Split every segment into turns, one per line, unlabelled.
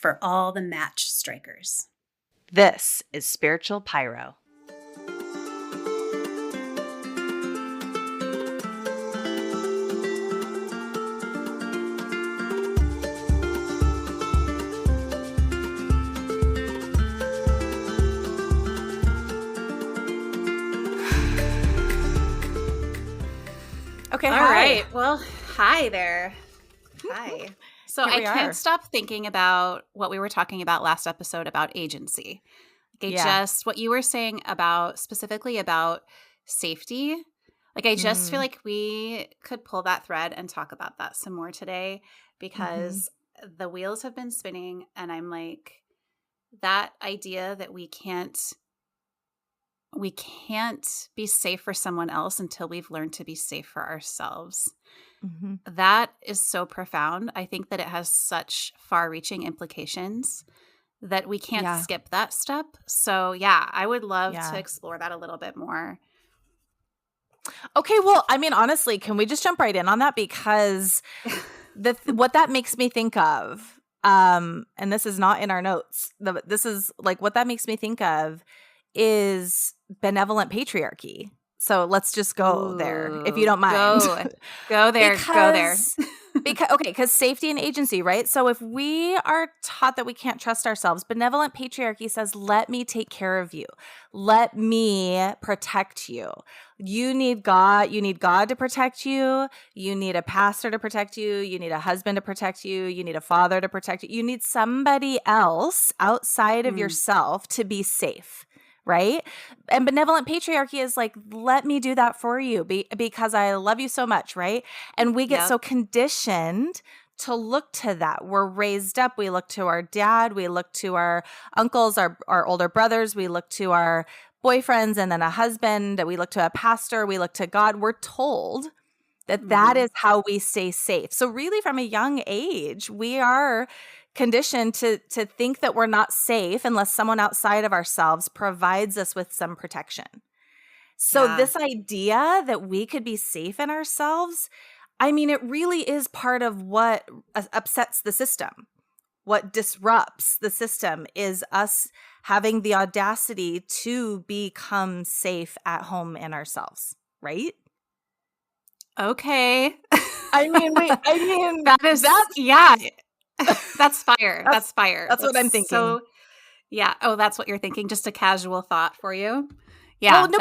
for all the match strikers.
This is Spiritual Pyro.
Okay,
all right. Well, hi there. Hi. So I can't stop thinking about what we were talking about last episode about agency. Like just what you were saying about specifically about safety. Like I just feel like we could pull that thread and talk about that some more today because the wheels have been spinning and I'm like that idea that we can't be safe for someone else until we've learned to be safe for ourselves. That is so profound. I think that it has such far-reaching implications that we can't skip that step. So yeah, I would love to explore that a little bit more.
Okay, well, I mean, honestly, can we just jump right in on that? Because what that makes me think of, and this is not in our notes, this is like what that makes me think of is benevolent patriarchy. So let's just go there, if you don't mind.
Go there.
Because safety and agency, right? So if we are taught that we can't trust ourselves, benevolent patriarchy says, let me take care of you. Let me protect you. You need God. You need God to protect you. You need a pastor to protect you. You need a husband to protect you. You need a father to protect you. You need somebody else outside of yourself to be safe. Right? And benevolent patriarchy is like, let me do that for you because I love you so much, right? And we get so conditioned to look to that. We're raised up. We look to our dad. We look to our uncles, our older brothers. We look to our boyfriends and then a husband. We look to a pastor. We look to God. We're told that is how we stay safe. So really from a young age, we are conditioned to think that we're not safe unless someone outside of ourselves provides us with some protection. So this idea that we could be safe in ourselves, I mean, it really is part of what upsets the system. What disrupts the system is us having the audacity to become safe at home in ourselves, right?
Okay. That's fire. That's fire.
That's what I'm thinking.
So, yeah. Oh, that's what you're thinking. Just a casual thought for you. Yeah.
Well, no,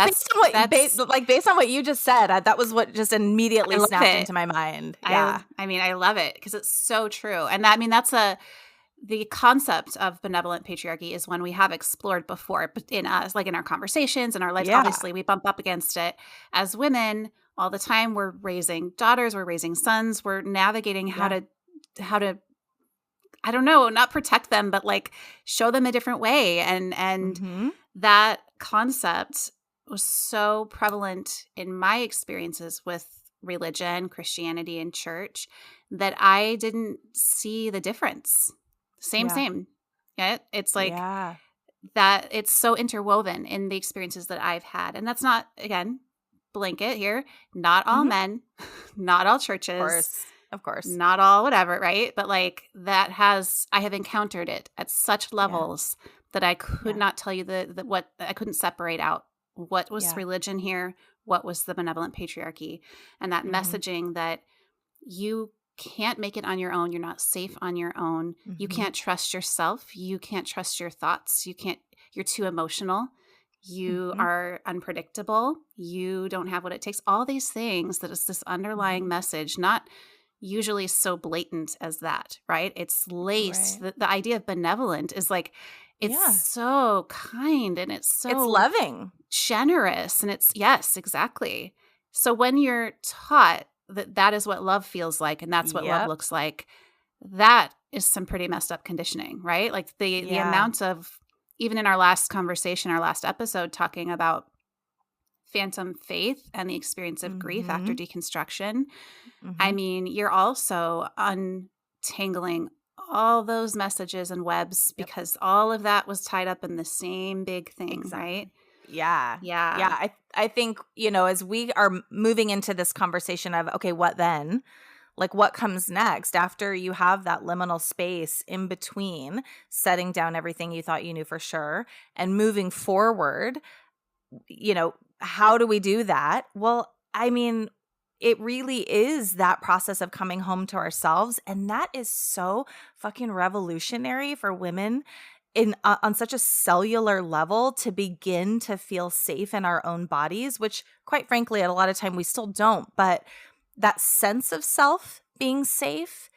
based on what you just said, that was what just immediately snapped into my mind. Yeah.
I love it because it's so true. And that's the concept of benevolent patriarchy is one we have explored before in us, like in our conversations and our lives. Yeah. Obviously, we bump up against it as women all the time. We're raising daughters, we're raising sons, we're navigating how to I don't know, not protect them, but like show them a different way. And that concept was so prevalent in my experiences with religion, Christianity, and church that I didn't see the difference. Same. Yeah. It's like that it's so interwoven in the experiences that I've had. And that's not, again, blanket here, not all men, not all churches.
Of course.
Not all whatever, right? But like I have encountered it at such levels that I could not tell you what I couldn't separate out what was religion here, what was the benevolent patriarchy, and that messaging that you can't make it on your own. You're not safe on your own. You can't trust yourself. You can't trust your thoughts. You're too emotional. You are unpredictable. You don't have what it takes. All these things that is this underlying message, not usually so blatant as that, right? It's laced. Right. The idea of benevolent is like, it's so kind and it's
loving,
generous. And yes, exactly. So when you're taught that is what love feels like, and that's what love looks like, that is some pretty messed up conditioning, right? Like the amount of, even in our last conversation, our last episode, talking about phantom faith and the experience of grief after deconstruction. I mean, you're also untangling all those messages and webs because all of that was tied up in the same big thing, right?
Yeah. I think, as we are moving into this conversation of, okay, what then? Like, what comes next after you have that liminal space in between setting down everything you thought you knew for sure and moving forward? How do we do that? Well, I mean, it really is that process of coming home to ourselves. And that is so fucking revolutionary for women on such a cellular level to begin to feel safe in our own bodies, which quite frankly, at a lot of time we still don't. But that sense of self being safe,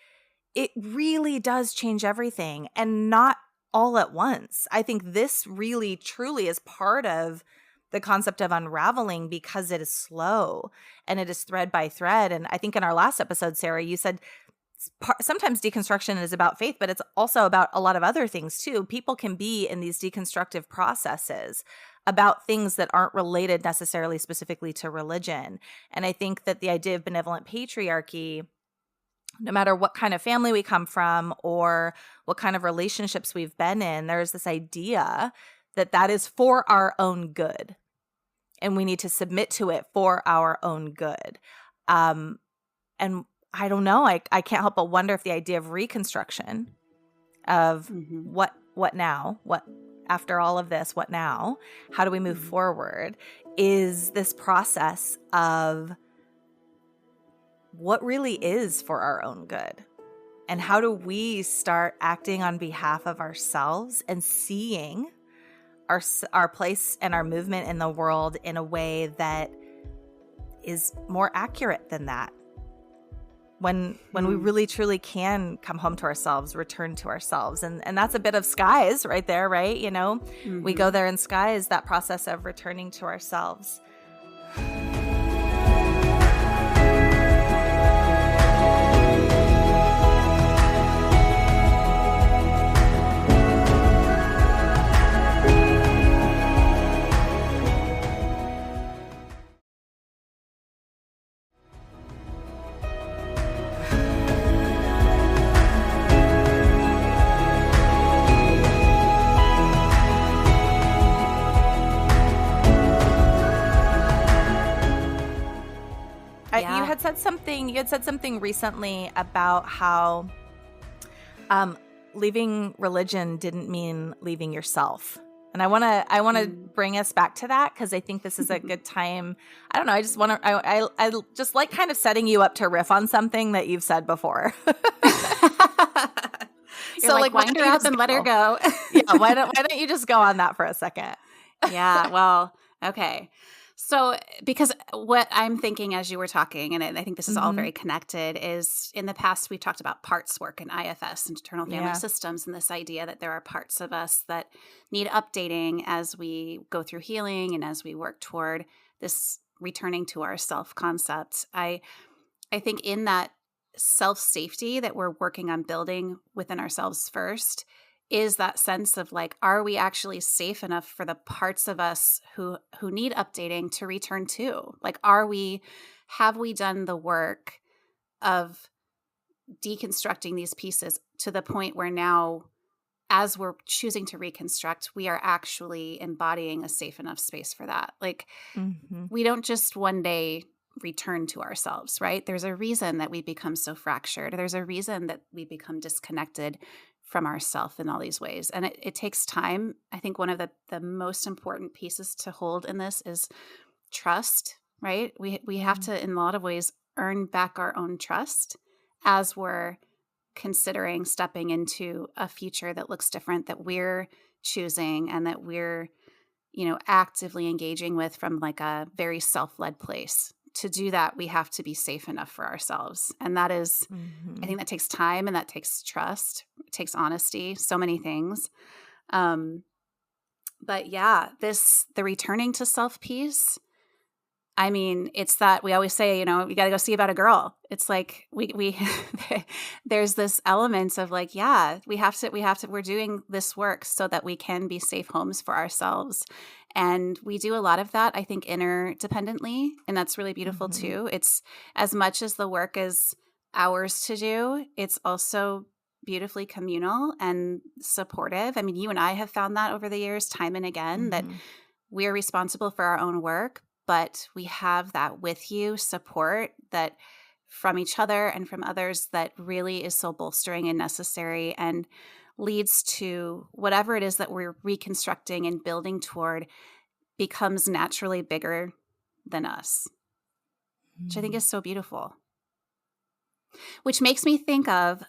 it really does change everything, and not all at once. I think this really truly is part of the concept of unraveling because it is slow and it is thread by thread. And I think in our last episode, Sarah, you said sometimes deconstruction is about faith, but it's also about a lot of other things too. People can be in these deconstructive processes about things that aren't related necessarily specifically to religion. And I think that the idea of benevolent patriarchy, no matter what kind of family we come from or what kind of relationships we've been in, there's this idea that is for our own good. And we need to submit to it for our own good. And I don't know, I can't help but wonder if the idea of reconstruction, of what now, what after all of this, what now, how do we move forward, is this process of what really is for our own good. And how do start acting on behalf of ourselves and seeing our place and our movement in the world in a way that is more accurate than that. When we really truly can come home to ourselves, return to ourselves. And that's a bit of skies right there, right? We go there in skies, that process of returning to ourselves. You had said something recently about how leaving religion didn't mean leaving yourself. And I want to bring us back to that, because I think this is a good time. I don't know. I just want to, I just like kind of setting you up to riff on something that you've said before.
So like wind her up and let her go.
Yeah. Why don't you just go on that for a second?
Yeah. Well, okay. So, because what I'm thinking as you were talking, and I think this is all very connected, is in the past we've talked about parts work and IFS, internal family systems, and this idea that there are parts of us that need updating as we go through healing and as we work toward this returning to our self concept. I think in that self-safety that we're working on building within ourselves first is that sense of like, are we actually safe enough for the parts of us who need updating to return to? Like, have we done the work of deconstructing these pieces to the point where now, as we're choosing to reconstruct, we are actually embodying a safe enough space for that? Like, we don't just one day return to ourselves, right? There's a reason that we become so fractured. There's a reason that we become disconnected from ourself in all these ways. And it takes time. I think one of the most important pieces to hold in this is trust, right? We have to, in a lot of ways, earn back our own trust as we're considering stepping into a future that looks different, that we're choosing and that we're, actively engaging with from like a very self-led place. To do that, we have to be safe enough for ourselves. And that is, I think that takes time, and that takes trust. It takes honesty, so many things. But yeah, the returning to self piece, I mean, it's that we always say, you got to go see about a girl. It's like we there's this element of like, yeah, we're doing this work so that we can be safe homes for ourselves. And we do a lot of that, I think, interdependently. And that's really beautiful too. It's as much as the work is ours to do, it's also beautifully communal and supportive. I mean, you and I have found that over the years, time and again, that we're responsible for our own work, but we have that with you support that from each other and from others that really is so bolstering and necessary and leads to whatever it is that we're reconstructing and building toward becomes naturally bigger than us, which I think is so beautiful. Which makes me think of,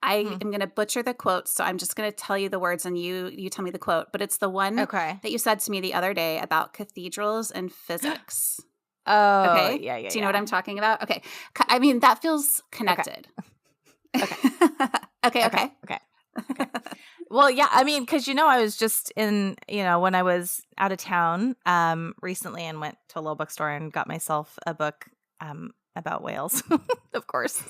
I am going to butcher the quote, so I'm just going to tell you the words and you tell me the quote, but it's the one that you said to me the other day about cathedrals and physics.
Oh,
okay.
yeah.
Do you know what I'm talking about? Okay. I mean, that feels connected. Okay.
Okay. Well, yeah, I mean, because, I was just in, when I was out of town recently and went to a little bookstore and got myself a book about whales, of course.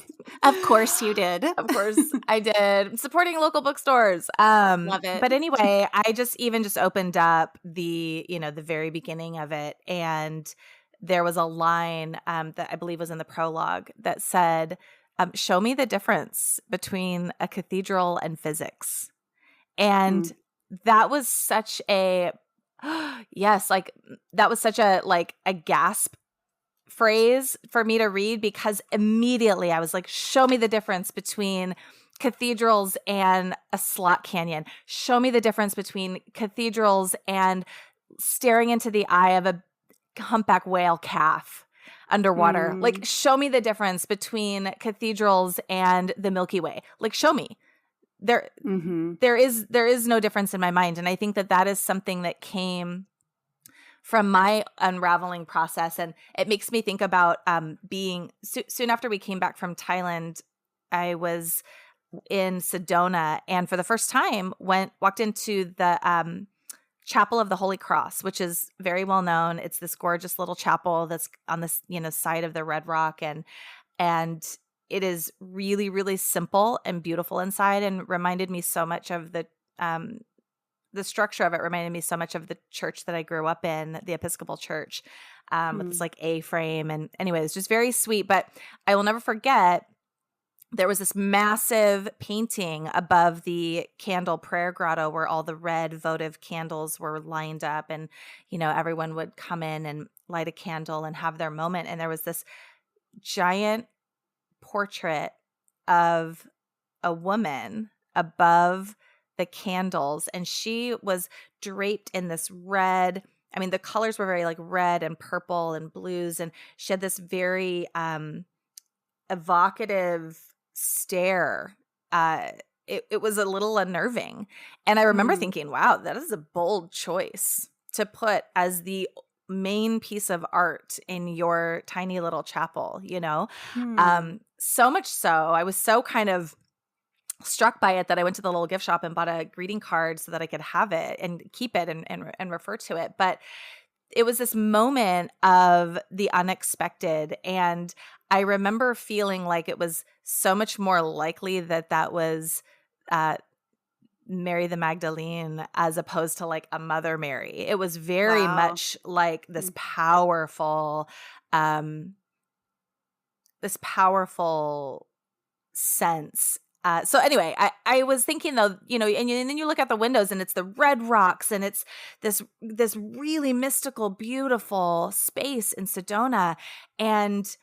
Of course you did.
Of course I did. Supporting local bookstores.
Love it.
But anyway, I just opened up the, the very beginning of it. And there was a line that I believe was in the prologue that said, show me the difference between a cathedral and physics. And that was such a, that was such a, a gasp phrase for me to read, because immediately I was like, show me the difference between cathedrals and a slot canyon. Show me the difference between cathedrals and staring into the eye of a humpback whale calf underwater. Like, show me the difference between cathedrals and the Milky Way. Like, show me. There is no difference in my mind. And I think that is something that came from my unraveling process. And it makes me think about being soon after we came back from Thailand, I was in Sedona, and for the first time walked into the Chapel of the Holy Cross, which is very well known. It's this gorgeous little chapel that's on this, side of the Red Rock, and it is really, really simple and beautiful inside, and reminded me so much of the structure of it reminded me so much of the church that I grew up in, the Episcopal Church, with this A-frame. And anyway, it was just very sweet. But I will never forget, there was this massive painting above the candle prayer grotto where all the red votive candles were lined up, and, everyone would come in and light a candle and have their moment. And there was this giant portrait of a woman above the candles, and she was draped in this red. I mean, the colors were very red and purple and blues, and she had this very evocative stare. It was a little unnerving, and I remember thinking, "Wow, that is a bold choice to put as the main piece of art in your tiny little chapel." So much so, I was so kind of struck by it that I went to the little gift shop and bought a greeting card so that I could have it and keep it and refer to it. But it was this moment of the unexpected. And I remember feeling like it was so much more likely that was Mary the Magdalene as opposed to a Mother Mary. It was very much like this powerful sense. So anyway, I was thinking though, and then you look at the windows and it's the red rocks, and it's this really mystical, beautiful space in Sedona, and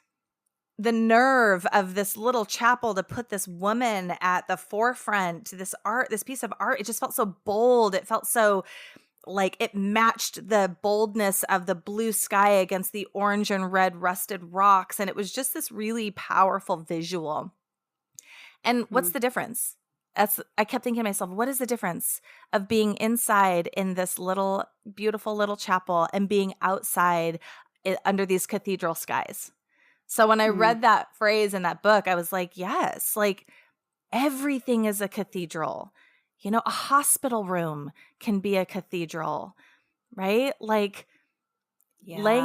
the nerve of this little chapel to put this woman at the forefront, this piece of art, it just felt so bold. It felt so it matched the boldness of the blue sky against the orange and red rusted rocks. And it was just this really powerful visual. And what's the difference? I kept thinking to myself, what is the difference of being inside in this little, beautiful little chapel and being outside under these cathedral skies? So when I read that phrase in that book, I was like, yes, everything is a cathedral. A hospital room can be a cathedral, right? Laying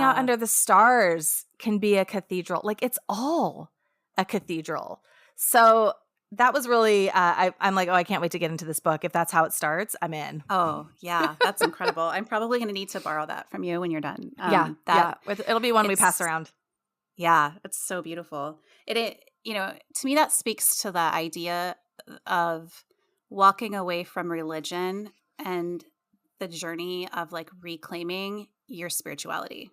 out under the stars can be a cathedral. It's all a cathedral. So that was really, I'm like, oh, I can't wait to get into this book. If that's how it starts, I'm in.
Oh, yeah. That's incredible. I'm probably going to need to borrow that from you when you're done.
It'll be one we pass around.
Yeah. It's so beautiful. To me, that speaks to the idea of walking away from religion and the journey of reclaiming your spirituality.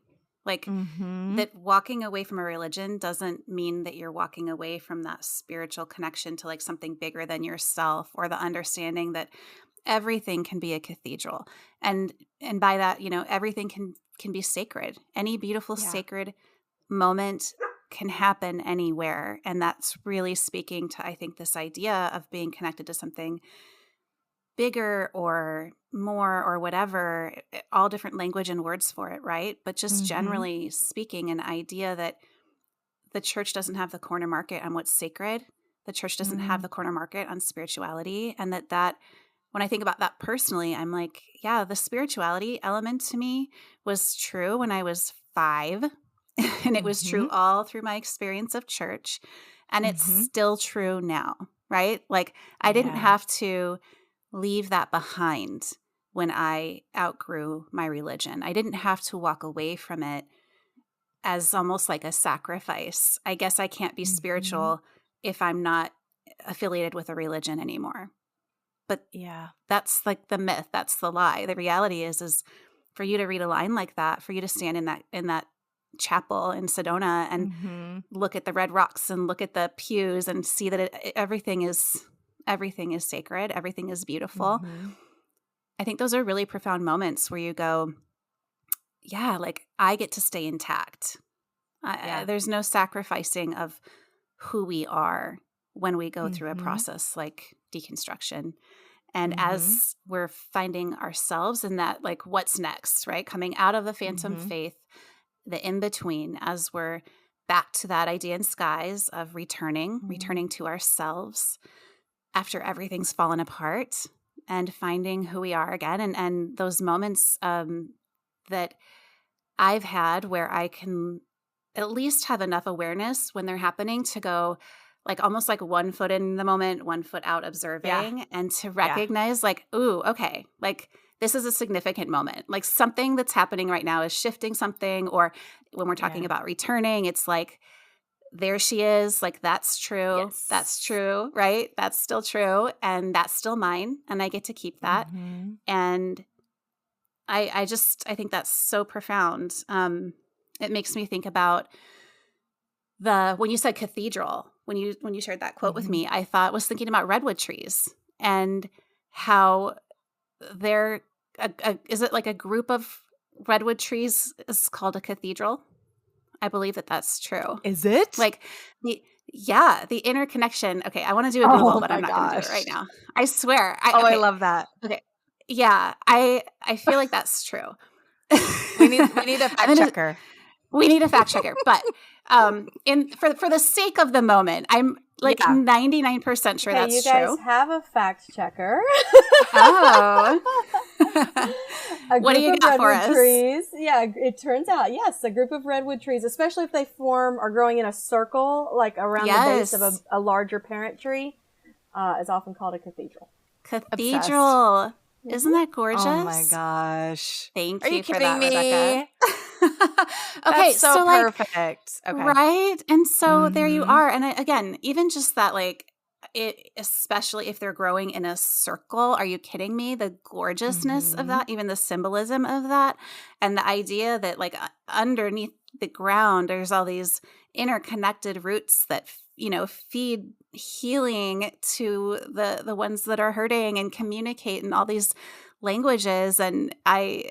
Like that walking away from a religion doesn't mean that you're walking away from that spiritual connection to like something bigger than yourself, or the understanding that everything can be a cathedral. And by that, you know, everything can be sacred. Any beautiful sacred moment can happen anywhere. And that's really speaking to, I think, this idea of being connected to something bigger or more or whatever, all different language and words for it, right? But just generally speaking, an idea that the church doesn't have the corner market on what's sacred. The church doesn't have the corner market on spirituality. And that when I think about that personally, I'm like, yeah, the spirituality element to me was true when I was 5. And it was true all through my experience of church. And it's still true now, right? Like I didn't have to leave that behind when I outgrew my religion. I didn't have to walk away from it as almost like a sacrifice. I guess I can't be spiritual if I'm not affiliated with a religion anymore. But that's like the myth. That's the lie. The reality is for you to read a line like that, for you to stand in that chapel in Sedona and look at the red rocks and look at the pews and see that everything is sacred. Everything is beautiful. I think those are really profound moments where you go, yeah, like I get to stay intact. There's no sacrificing of who we are when we go through a process like deconstruction. And as we're finding ourselves in that, like, what's next, right? Coming out of the phantom faith, the in-between, as we're back to that idea in skies of returning to ourselves after everything's fallen apart and finding who we are again. And those moments that I've had where I can at least have enough awareness when they're happening to go like almost like 1 foot in the moment, 1 foot out observing, and to recognize like, ooh, okay, like this is a significant moment. Like something that's happening right now is shifting something. Or when we're talking about returning, it's like, there she is. Like, that's true.
Yes.
That's true, right? That's still true. And that's still mine. And I get to keep that. And I think that's so profound. It makes me think about when you said cathedral, when you shared that quote with me, I was thinking about redwood trees and how they're, is it like a group of redwood trees is called a cathedral? I believe that that's true.
Is it?
Like the interconnection. Okay, I want to do a Google, but I'm not going to do it right now. I swear.
I love that.
Okay. Yeah, I feel like that's true.
We need a fact checker.
We need a fact checker. But for the sake of the moment, I'm like 99% sure that's true.
You guys have a fact checker.
Oh. What do you got for us?
Trees. Yeah, it turns out, yes, a group of redwood trees, especially if they are growing in a circle, like around the base of a larger parent tree, is often called a cathedral.
Cathedral. Obsessed. Isn't that gorgeous?
Oh my gosh.
Thank
you
for
kidding
that,
me?
Rebecca.
Okay, so perfect.
Okay. Right? And so there you are. And again, even just that, like, especially if they're growing in a circle, are you kidding me? The gorgeousness of that, even the symbolism of that, and the idea that like underneath the ground, there's all these interconnected roots that, feed healing to the ones that are hurting and communicate in all these languages. And I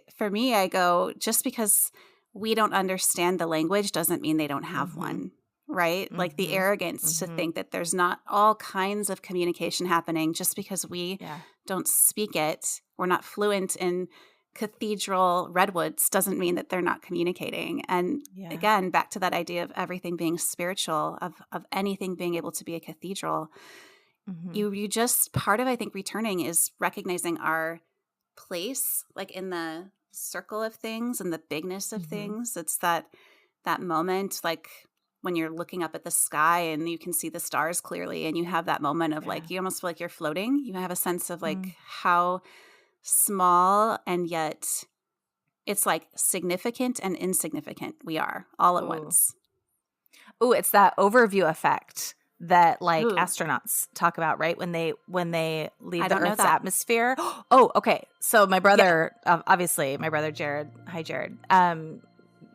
go, just because we don't understand the language doesn't mean they don't have one, right? Like the arrogance to think that there's not all kinds of communication happening just because we don't speak it. We're not fluent in cathedral redwoods doesn't mean that they're not communicating. And again, back to that idea of everything being spiritual, of anything being able to be a cathedral. You just, part of, I think, returning is recognizing our place, like in the circle of things and the bigness of things. It's that moment, like when you're looking up at the sky and you can see the stars clearly, and you have that moment of like, you almost feel like you're floating. You have a sense of like how small, and yet it's like significant and insignificant we are all at once.
Oh, it's that overview effect that like astronauts talk about, right? When they leave the Earth's atmosphere. Oh, okay. So my brother, obviously my brother Jared, hi Jared,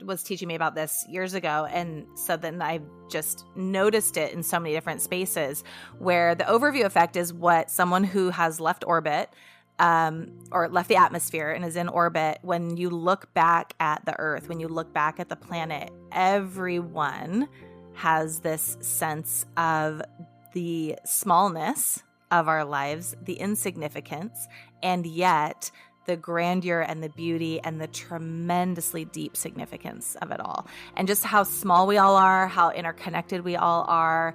was teaching me about this years ago. And so then I just noticed it in so many different spaces, where the overview effect is what someone who has left orbit or left the atmosphere and is in orbit, when you look back at the Earth, when you look back at the planet, everyone has this sense of the smallness of our lives, the insignificance, and yet the grandeur and the beauty and the tremendously deep significance of it all. And just how small we all are, how interconnected we all are.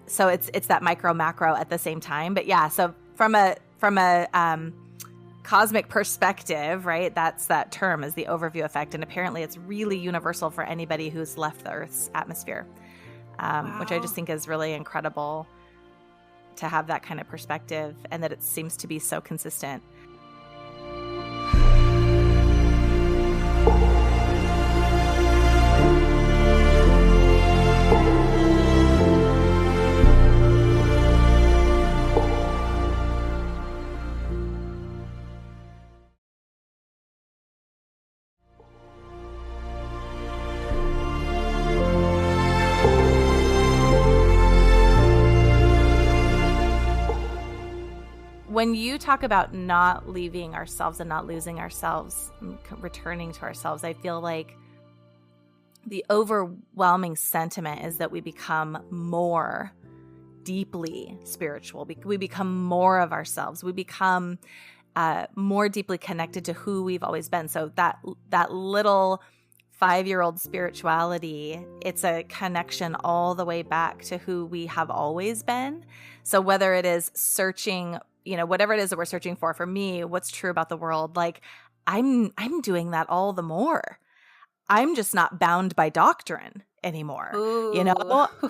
So it's that micro macro at the same time. But yeah, so from a cosmic perspective, right, that's that term, is the overview effect. And apparently it's really universal for anybody who's left the Earth's atmosphere, which I just think is really incredible to have that kind of perspective, and that it seems to be so consistent. When you talk about not leaving ourselves and not losing ourselves, and returning to ourselves, I feel like the overwhelming sentiment is that we become more deeply spiritual. We become more of ourselves. We become more deeply connected to who we've always been. So that little 5-year-old spirituality, it's a connection all the way back to who we have always been. So whether it is searching, whatever it is that we're searching for me, what's true about the world, like I'm doing that all the more. I'm just not bound by doctrine anymore.
Ooh.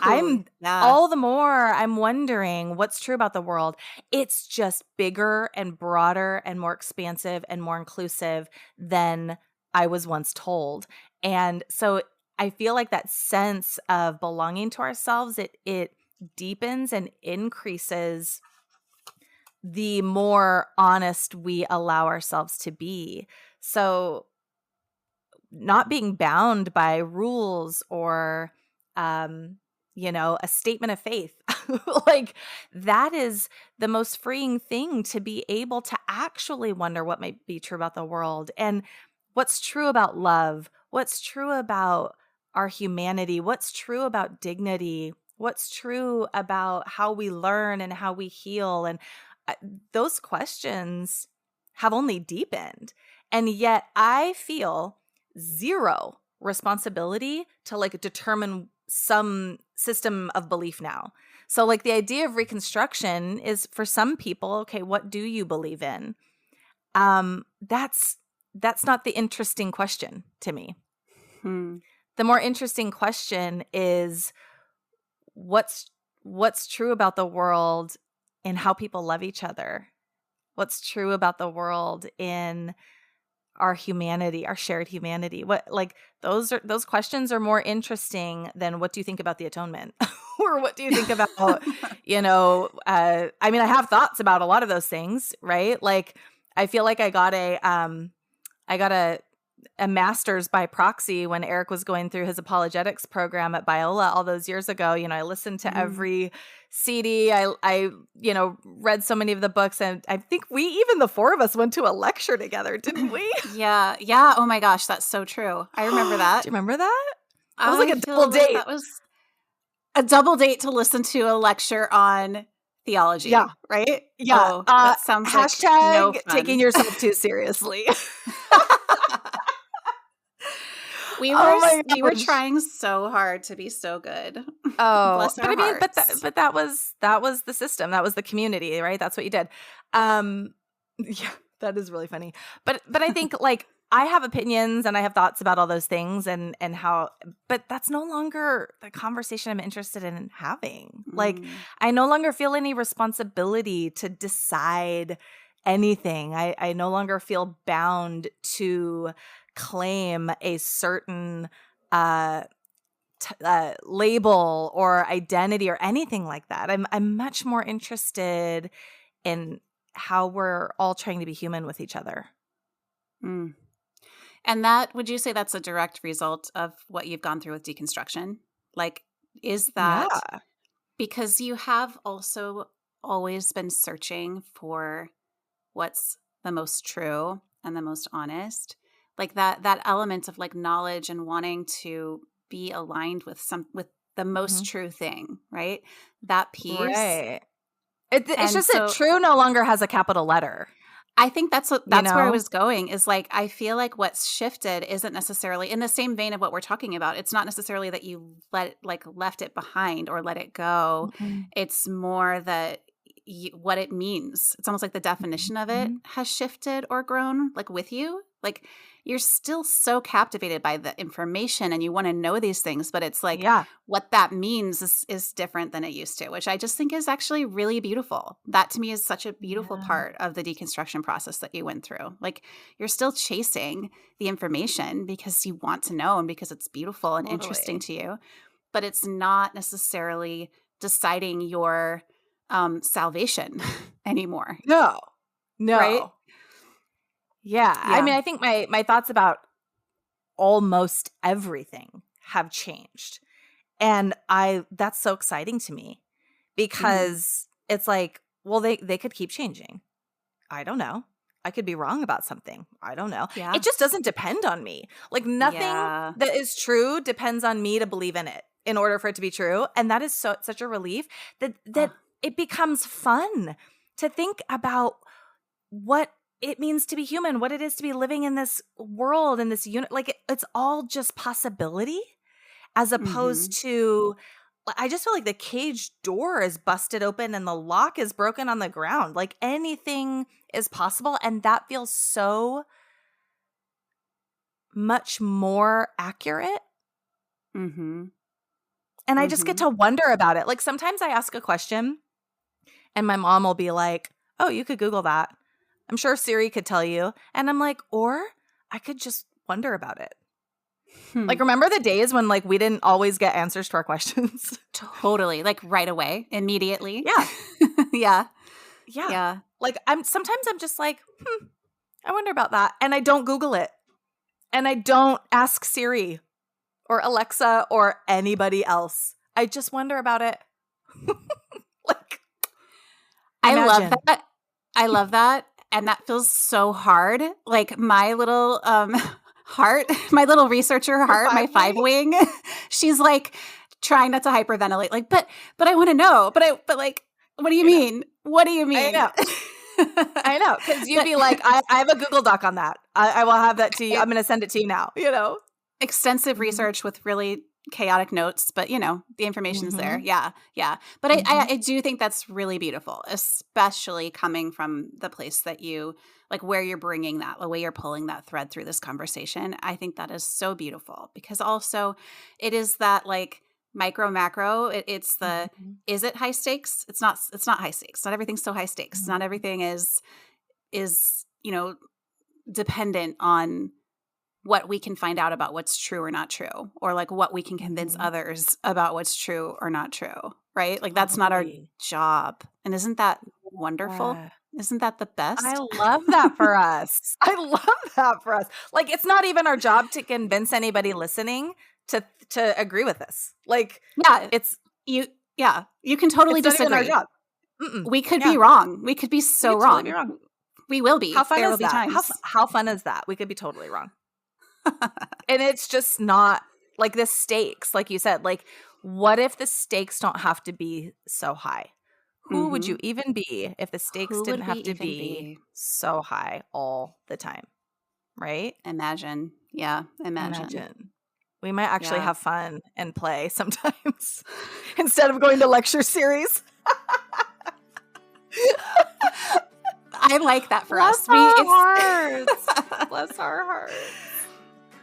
I'm
Yeah.
all the more I'm wondering what's true about the world. It's just bigger and broader and more expansive and more inclusive than I was once told. And so I feel like that sense of belonging to ourselves, it deepens and increases the more honest we allow ourselves to be. So not being bound by rules or, a statement of faith, like that is the most freeing thing, to be able to actually wonder what might be true about the world and what's true about love, what's true about our humanity, what's true about dignity, what's true about how we learn and how we heal. And those questions have only deepened. And yet I feel zero responsibility to determine some system of belief now. So the idea of Reconstruction is, for some people, okay, what do you believe in? That's not the interesting question to me. The more interesting question is what's true about the world in how people love each other. What's true about the world in our humanity, our shared humanity? Those questions are more interesting than what do you think about the atonement? Or what do you think about, I have thoughts about a lot of those things, right? I feel like I got a master's by proxy when Eric was going through his apologetics program at Biola all those years ago. I listened to every CD. I read so many of the books, and I think even the four of us went to a lecture together, didn't we?
Yeah. Oh my gosh, that's so true. I remember that.
Do you remember that? It was like a double date.
That was a double date to listen to a lecture on theology.
Yeah.
Right?
Yeah.
Oh, that sounds
hashtag
like no fun.
Taking yourself too seriously.
We were trying so hard to be so good.
Oh,
bless our hearts.
but that was the system. That was the community, right? That's what you did. Yeah, that is really funny. But I think I have opinions and I have thoughts about all those things and how, but that's no longer the conversation I'm interested in having. I no longer feel any responsibility to decide anything. I no longer feel bound to claim a certain label or identity or anything like that. I'm much more interested in how we're all trying to be human with each other.
And would you say that's a direct result of what you've gone through with deconstruction? Like, is that because you have also always been searching for what's the most true and the most honest? Like that element of like knowledge and wanting to be aligned with the most true thing, right? That piece.
Right. It's just that true no longer has a capital letter.
I think that's where I was going, is like, I feel like what's shifted isn't necessarily in the same vein of what we're talking about. It's not necessarily that you left it behind or let it go. Mm-hmm. It's more that what it means. It's almost like the definition of it has shifted or grown like with you. Like you're still so captivated by the information and you want to know these things, but it's like what that means is different than it used to, which I just think is actually really beautiful. That to me is such a beautiful part of the deconstruction process that you went through. Like you're still chasing the information because you want to know and because it's beautiful and interesting to you, but it's not necessarily deciding your salvation anymore.
No.
Right?
Yeah. I mean, I think my thoughts about almost everything have changed. And that's so exciting to me because it's like, well, they could keep changing. I don't know. I could be wrong about something. I don't know. Yeah. It just doesn't depend on me. Like nothing that is true depends on me to believe in it in order for it to be true. And that is such a relief that it becomes fun to think about what it means to be human, what it is to be living in this world, in this unit. Like it's all just possibility as opposed to, I just feel like the cage door is busted open and the lock is broken on the ground. Like anything is possible. And that feels so much more accurate. And I just get to wonder about it. Like sometimes I ask a question and my mom will be like, oh, you could Google that. I'm sure Siri could tell you. And I'm like, or I could just wonder about it. Like, remember the days when like we didn't always get answers to our questions?
Totally. Like right away, immediately.
Yeah. Yeah. Like sometimes I'm just like, I wonder about that. And I don't Google it. And I don't ask Siri or Alexa or anybody else. I just wonder about it. Like,
I love that. I love that. And that feels so hard. Like my little heart, my little researcher heart, my 5-wing, she's like trying not to hyperventilate. Like, but I want to know. But like, what do you mean? What do you mean?
I know. Because you'd be like, I have a Google Doc on that. I will have that to you. I'm going to send it to you now,
Extensive research with really chaotic notes, but the information's there. Yeah. But I do think that's really beautiful, especially coming from the place that you like, where you're bringing that, the way you're pulling that thread through this conversation. I think that is so beautiful because also it is that like micro macro. It's the is it high stakes? It's not high stakes. Not everything's so high stakes. Not everything is dependent on what we can find out about what's true or not true, or like what we can convince others about what's true or not true, right? Like that's not our job. And isn't that wonderful? Isn't that the best?
I love that for us. Like it's not even our job to convince anybody listening to agree with us. Like it's
you can totally disagree.
Not even our job.
We could be wrong. We could be so wrong.
Totally be wrong.
We will be.
How fun
there
is that? How fun is that? We could be totally wrong. And it's just not like the stakes, like you said, like what if the stakes don't have to be so high? Who would you even be if the stakes didn't have to be so high all the time? Right?
Imagine. Yeah. Imagine.
We might actually have fun and play sometimes instead of going to lecture series.
I like that for us.
Bless our hearts.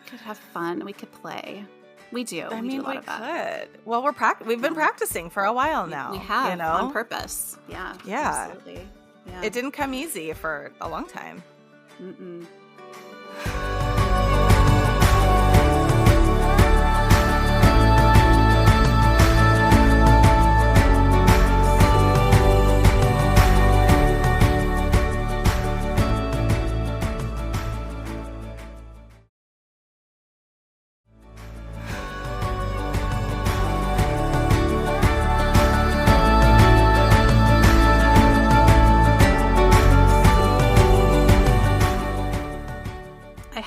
We could have fun. We could play. We do.
I mean,
we do a lot of that.
Well, we've been practicing for a while now.
We have on purpose. Yeah. Absolutely. Yeah.
It didn't come easy for a long time.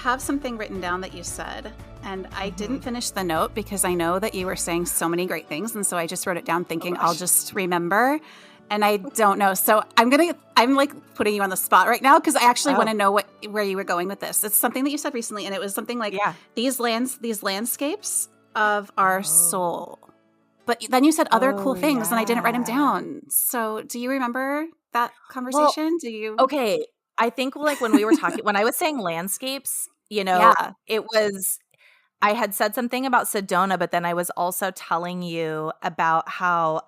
have something written down that you said, and I didn't finish the note because I know that you were saying so many great things, and so I just wrote it down thinking I'll just remember, and I don't know. So I'm like putting you on the spot right now because I actually want to know where you were going with this. It's something that you said recently, and it was something like these landscapes of our soul. But then you said other cool things, and I didn't write them down. So do you remember that conversation?
Well,
do you?
Okay. I think like when we were talking, when I was saying landscapes, it was, I had said something about Sedona, but then I was also telling you about how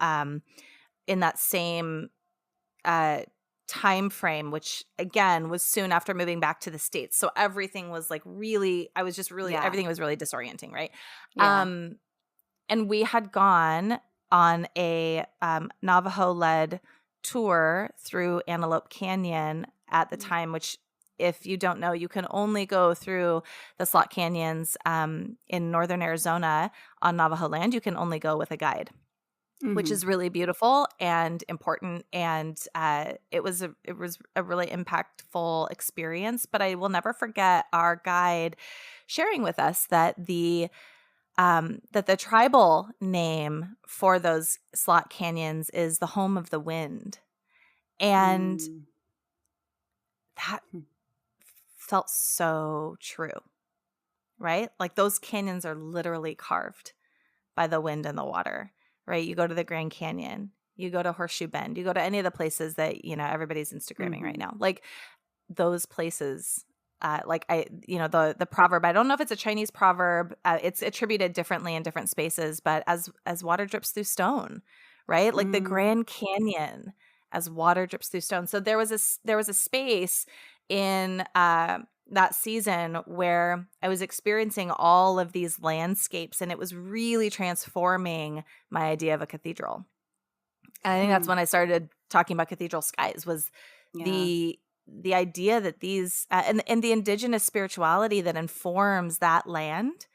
in that same time frame, which again was soon after moving back to the States. So everything was like really, I was just really, everything was really disorienting, right?
Yeah.
And we had gone on a Navajo-led tour through Antelope Canyon at the time, which if you don't know, you can only go through the slot canyons in northern Arizona on Navajo land. You can only go with a guide, which is really beautiful and important. And it was a really impactful experience. But I will never forget our guide sharing with us that the tribal name for those slot canyons is the home of the wind. And that felt so true, right? Like those canyons are literally carved by the wind and the water, right? You go to the Grand Canyon, you go to Horseshoe Bend, you go to any of the places that, everybody's Instagramming right now. Like those places, the proverb, I don't know if it's a Chinese proverb, it's attributed differently in different spaces, but as water drips through stone, right? Like the Grand Canyon as water drips through stone. So there was a space in that season where I was experiencing all of these landscapes, and it was really transforming my idea of a cathedral. And I think that's when I started talking about cathedral skies, was the idea that these and the indigenous spirituality that informs that land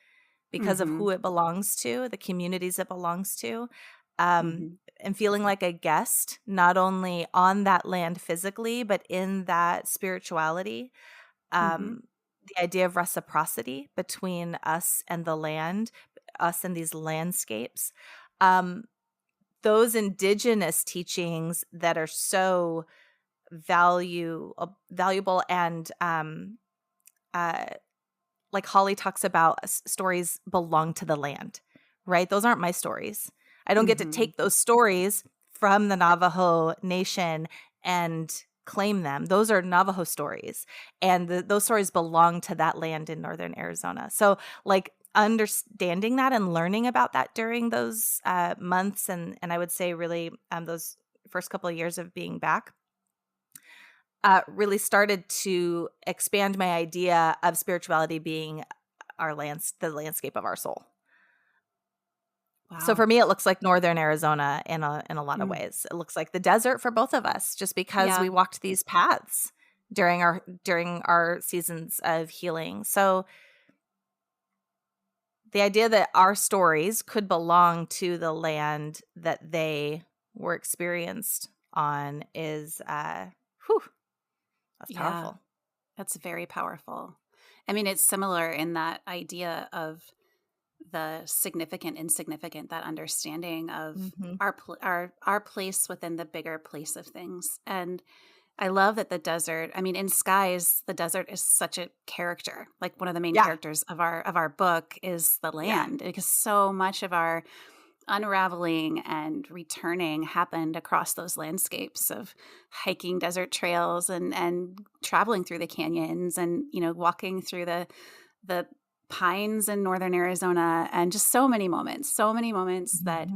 because of who it belongs to, the communities it belongs to, and feeling like a guest, not only on that land physically, but in that spirituality. The idea of reciprocity between us and the land, us and these landscapes. Those indigenous teachings that are so valuable and like Holly talks about, stories belong to the land, right? Those aren't my stories. I don't get to take those stories from the Navajo Nation and claim them. Those are Navajo stories, and those stories belong to that land in northern Arizona. So like understanding that and learning about that during those months and I would say really those first couple of years of being back really started to expand my idea of spirituality being the landscape of our soul. Wow. So for me, it looks like northern Arizona in a lot of ways. It looks like the desert for both of us, just because we walked these paths during our seasons of healing. So the idea that our stories could belong to the land that they were experienced on is that's powerful.
That's very powerful. I mean, it's similar in that idea of the significant, insignificant, that understanding of our place within the bigger place of things. And I love that the desert, I mean, in Skies, the desert is such a character. Like one of the main characters of our book is the land, because so much of our unraveling and returning happened across those landscapes of hiking desert trails and traveling through the canyons and, walking through the pines in northern Arizona, and just so many moments that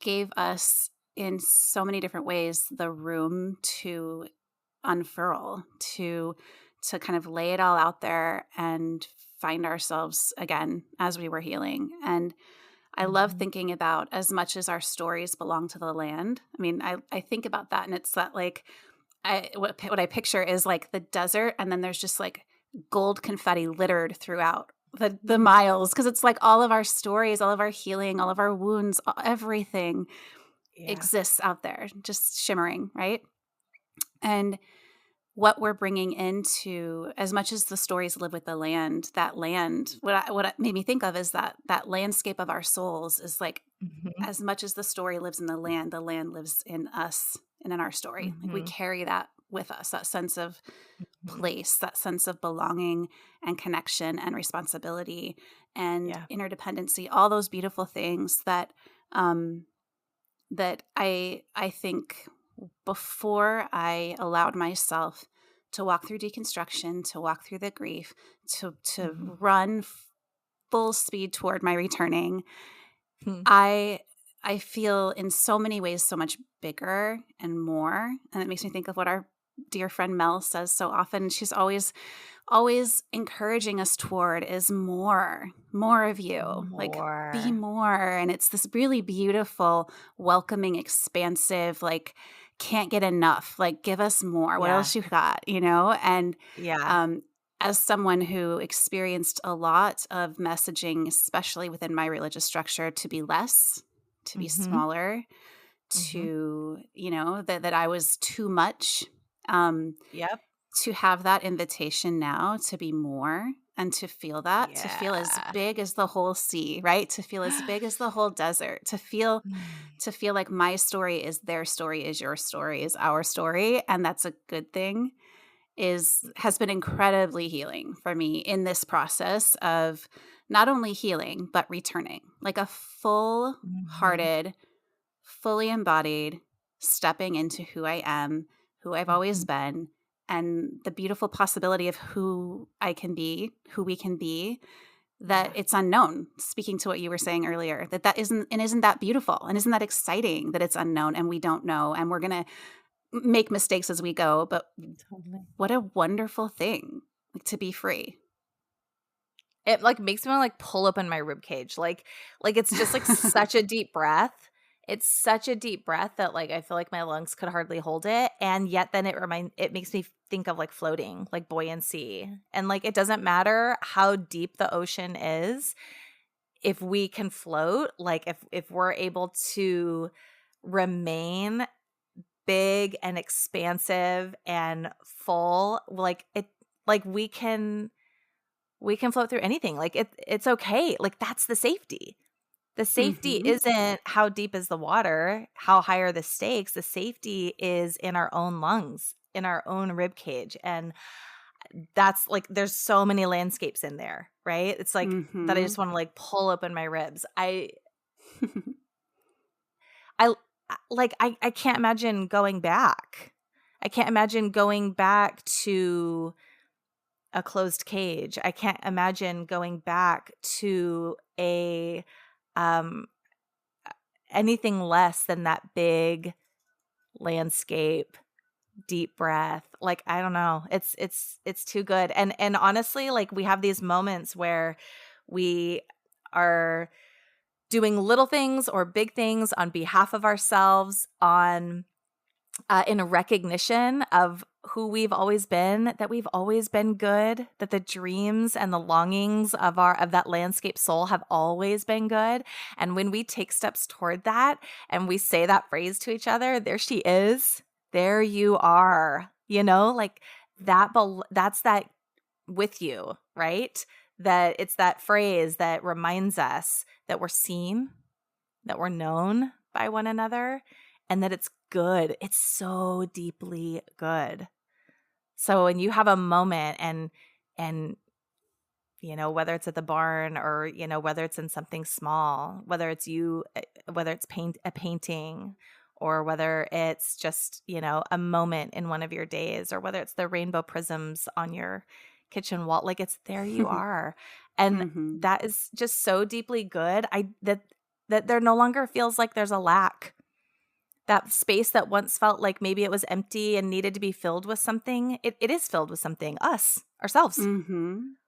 gave us in so many different ways the room to unfurl, to kind of lay it all out there and find ourselves again as we were healing. And I love thinking about, as much as our stories belong to the land. I mean, I think about that, and it's that like, what I picture is like the desert, and then there's just like gold confetti littered throughout the miles, because it's like all of our stories, all of our healing, all of our wounds, everything exists out there, just shimmering, right? And what we're bringing into, as much as the stories live with the land, that land, what it made me think of is that landscape of our souls is like, as much as the story lives in the land lives in us and in our story. Like we carry that with us, that sense of place, that sense of belonging and connection and responsibility and interdependency, all those beautiful things that that I think before I allowed myself to walk through deconstruction, to walk through the grief, to run full speed toward my returning, I feel in so many ways so much bigger and more. And it makes me think of what our dear friend Mel says so often. She's always encouraging us toward is more of you, like be more. And it's this really beautiful, welcoming, expansive, like can't get enough, like give us more. What else you got, And as someone who experienced a lot of messaging, especially within my religious structure, to be less, to be smaller, to, that I was too much. To have that invitation now to be more and to feel that, to feel as big as the whole sea, right? To feel as big as the whole desert, to feel like my story is their story, is your story, is our story. And that's a good thing, has been incredibly healing for me in this process of not only healing, but returning, like a full-hearted, fully embodied, stepping into who I am, who I've always been, and the beautiful possibility of who I can be, who we can be, that it's unknown. Speaking to what you were saying earlier, isn't that beautiful? And isn't that exciting that it's unknown and we don't know and we're going to make mistakes as we go, but what a wonderful thing to be free.
It like makes me want to like pull open my rib cage. Like it's just like such a deep breath. It's such a deep breath that like I feel like my lungs could hardly hold it, and yet then it makes me think of like floating, like buoyancy. And like it doesn't matter how deep the ocean is, if we can float, like if we're able to remain big and expansive and full, like we can float through anything. Like it's okay. Like that's the safety. The safety isn't how deep is the water, how high are the stakes. The safety is in our own lungs, in our own rib cage. And that's like, there's so many landscapes in there, right? It's like that I just want to like pull open my ribs. I can't imagine going back. I can't imagine going back to a closed cage. I can't imagine going back to anything less than that big landscape, deep breath. Like, I don't know. It's too good. And honestly, like we have these moments where we are doing little things or big things on behalf of ourselves, in a recognition of who we've always been, that we've always been good, that the dreams and the longings of that landscape soul have always been good. And when we take steps toward that and we say that phrase to each other, there she is, there you are, like that's that with you, right? That it's that phrase that reminds us that we're seen, that we're known by one another, and that it's good. It's so deeply good. So when you have a moment and whether it's at the barn or, whether it's in something small, whether it's a painting, or whether it's just, a moment in one of your days, or whether it's the rainbow prisms on your kitchen wall, like it's there you are. And that is just so deeply good. That there no longer feels like there's a lack. That space that once felt like maybe it was empty and needed to be filled with something, it is filled with something, ourselves.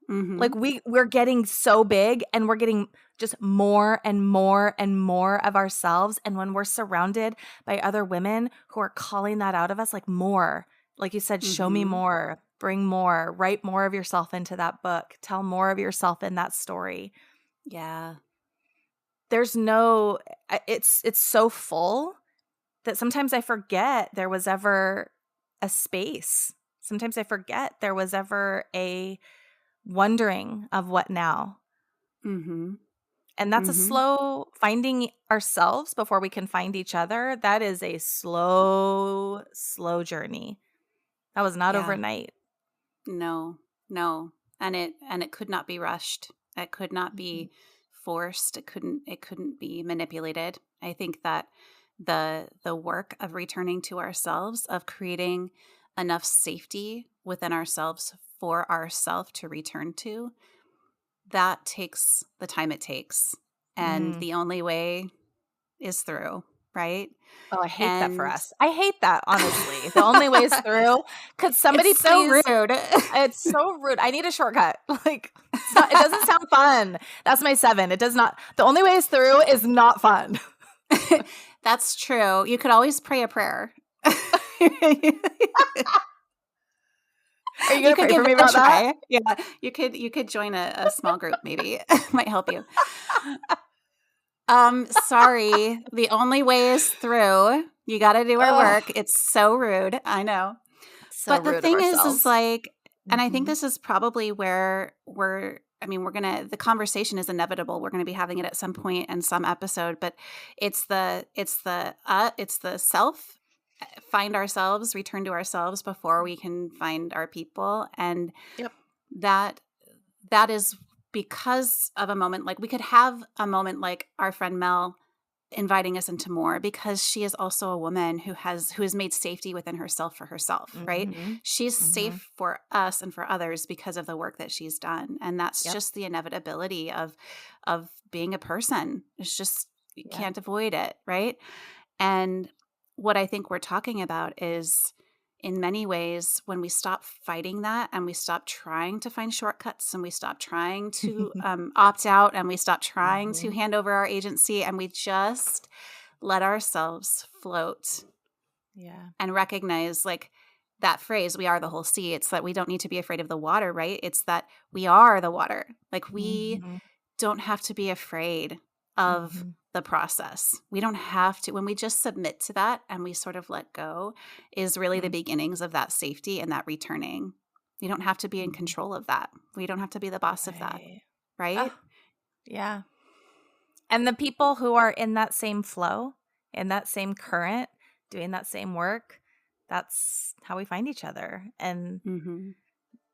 Like we're getting so big and we're getting just more and more and more of ourselves. And when we're surrounded by other women who are calling that out of us, like more, like you said, show me more, bring more, write more of yourself into that book, tell more of yourself in that story.
Yeah.
It's so full that sometimes I forget there was ever a space. sometimes I forget there was ever a wondering of what now.
Mm-hmm.
And that's a slow finding ourselves before we can find each other. That is a slow, slow journey. That was not overnight.
No. And it could not be rushed. It could not be forced. It couldn't be manipulated. I think that the work of returning to ourselves, of creating enough safety within ourselves for ourselves to return to, that takes the time it takes. And the only way is through, right?
Oh, I hate that for us. I hate that, honestly. The only way is through. Could somebody
it's so
please?
rude.
It's so rude. I need a shortcut. Like, it doesn't sound fun. That's my 7. It does not. The only way is through is not fun.
That's true. You could always pray a prayer.
Are you going to pray for me about that?
Yeah, you could join a small group, maybe. Might help you. Sorry. The only way is through. You got to do our work. It's so rude. I know.
So
but the thing is like, and I think
Mm-hmm.
this is probably where the conversation is inevitable. We're going to be having it at some point in some episode, but it's the self, find ourselves, return to ourselves before we can find our people. And that is because of a moment, like we could have a moment like our friend Mel inviting us into more, because she is also a woman who has made safety within herself for herself, right? She's safe for us and for others because of the work that she's done. And that's just the inevitability of being a person. It's just, you can't avoid it, right? And what I think we're talking about is, in many ways, when we stop fighting that and we stop trying to find shortcuts and we stop trying to opt out and we stop trying to hand over our agency and we just let ourselves float and recognize, like that phrase, we are the whole sea. It's that we don't need to be afraid of the water, right? It's that we are the water. Like we don't have to be afraid of the process. We don't have to. When we just submit to that and we sort of let go, is really the beginnings of that safety and that returning. You don't have to be in control of that. We don't have to be the boss of that, right?
Yeah. And the people who are in that same flow, in that same current, doing that same work, that's how we find each other. And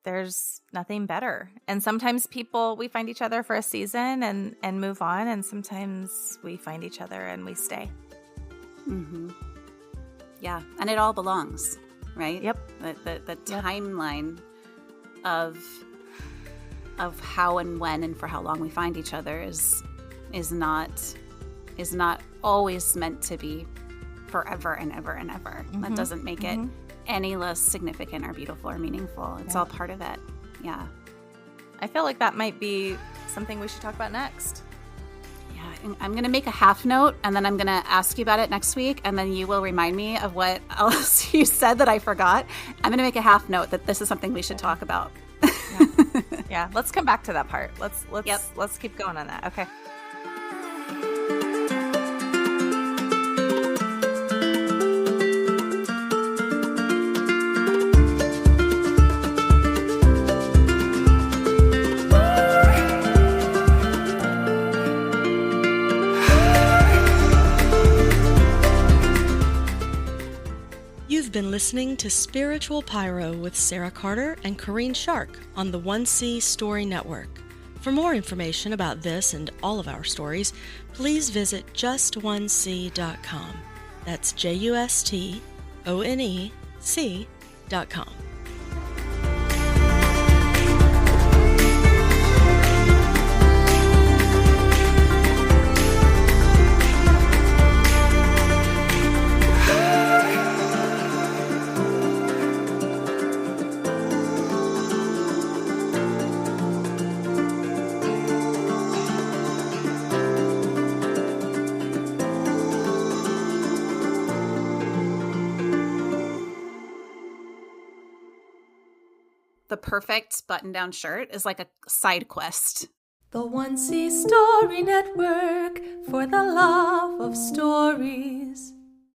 there's nothing better. And sometimes we find each other for a season and move on. And sometimes we find each other and we stay.
Yeah. And it all belongs, right?
Yep.
The timeline of how and when and for how long we find each other is not always meant to be forever and ever and ever. That doesn't make it any less significant or beautiful or meaningful. It's all part of it. Yeah.
I feel like that might be something we should talk about next.
Yeah. I'm going to make a half note and then I'm going to ask you about it next week. And then you will remind me of what else you said that I forgot. I'm going to make a half note that this is something we should talk about.
Yeah. Let's come back to that part. Let's keep going on that. Okay.
You've been listening to Spiritual Pyro with Sarah Carter and Corinne Shark on the 1C Story Network. For more information about this and all of our stories, please visit just1c.com. That's JUSTONEC.com.
The perfect button-down shirt is like a side quest.
The 1C Story Network, for the love of stories.